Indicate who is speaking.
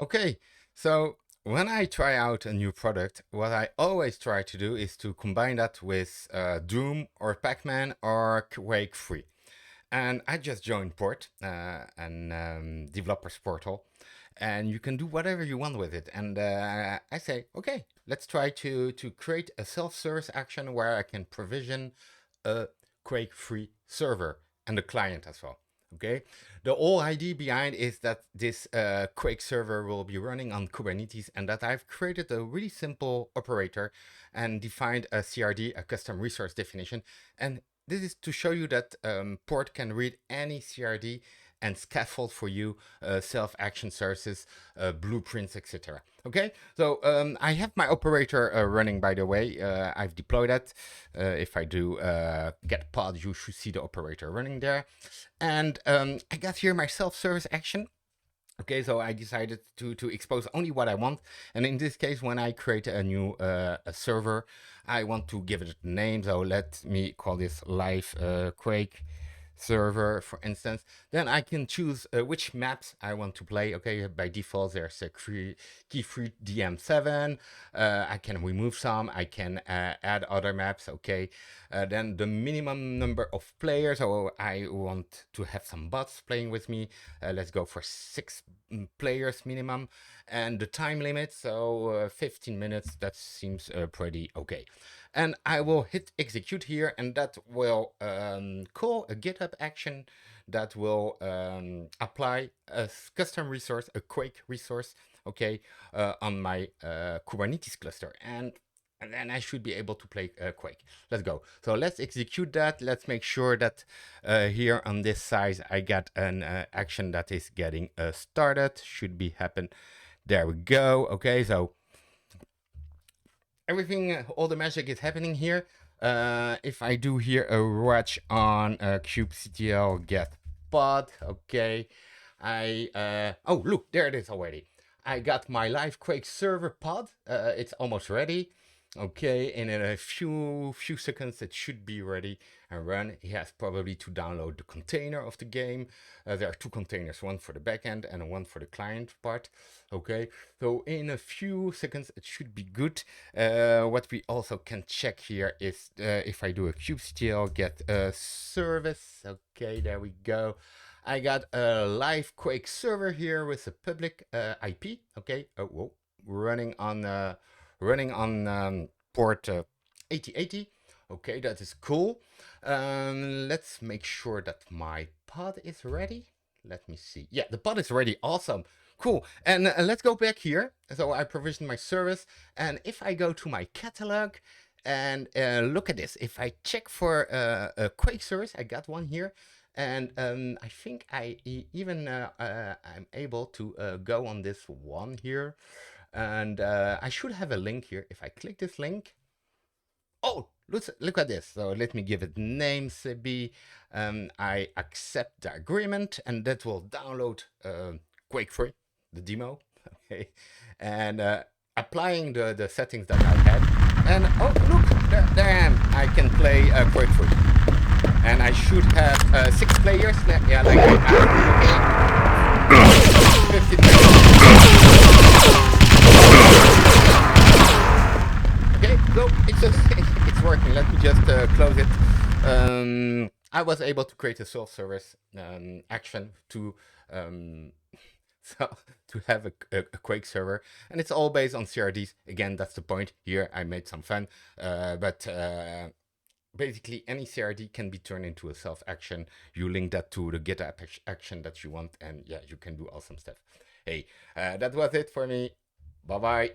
Speaker 1: Okay, so when I try out a new product, what I always try to do is to combine that with Doom or Pac-Man or Quake Free. And I just joined Port, an developer's portal, and you can do whatever you want with it. And I say, okay, let's try to create a self-service action where I can provision a Quake-free server and a client as well. Okay, the whole idea behind is that this Quake server will be running on Kubernetes, and that I've created a really simple operator and defined a CRD, a custom resource definition. And this is to show you that Port can read any CRD and scaffold for you self-action services, blueprints, etc. Okay, so I have my operator running, by the way. I've deployed that. If I do get pod, you should see the operator running there. And I got here my self-service action. Okay, so I decided to expose only what I want, and in this case, when I create a new a server, I want to give it a name. So let me call this live Quake server, for instance. Then I can choose which maps I want to play. Okay, by default, there's a key free DM7. I can remove some. I can add other maps. Okay, then the minimum number of players. So I want to have some bots playing with me. Let's go for 6 players minimum, and the time limit. So 15 minutes. That seems pretty okay. And I will hit execute here, and that will call a GitHub action that will apply a custom resource, a Quake resource, okay, on my Kubernetes cluster. And then I should be able to play Quake. Let's go. So let's execute that. Let's make sure that here on this side, I got an action that is getting started. Should be happen. There we go. Okay, so everything, all the magic is happening here. If I do here a watch on kubectl get pod, okay, oh look, there it is already. I got my live Quake server pod. It's almost ready. Okay, and in a few seconds it should be ready and run. He has probably to download the container of the game. There are two containers, one for the backend and one for the client part. Okay, so in a few seconds it should be good. What we also can check here is if I do a kubectl get a service. Okay, there we go. I got a live Quake server here with a public IP. Okay, whoa, running on port 8080. Okay, that is cool. Let's make sure that my pod is ready. Let me see. Yeah, the pod is ready. Awesome. Cool. And let's go back here. So I provisioned my service. And if I go to my catalog and look at this, if I check for a Quake service, I got one here. And I think even I'm able to go on this one here. And I should have a link here. If I click this link, oh, look at this. So let me give it name CB. I accept the agreement, and that will download Quake Free, the demo. Okay, and applying the settings that I had. And oh, look, there I am. I can play Quake Free. And I should have 6 players. Yeah, like I have. Okay. 15 minutes. Okay, so it's working. Let me just close it. I was able to create a self-service action to so to have a Quake server, and it's all based on CRDs. Again, that's the point. Here, I made some fun, but basically any CRD can be turned into a self-action. You link that to the GitHub action that you want, and yeah, you can do awesome stuff. Hey, that was it for me. Bye bye.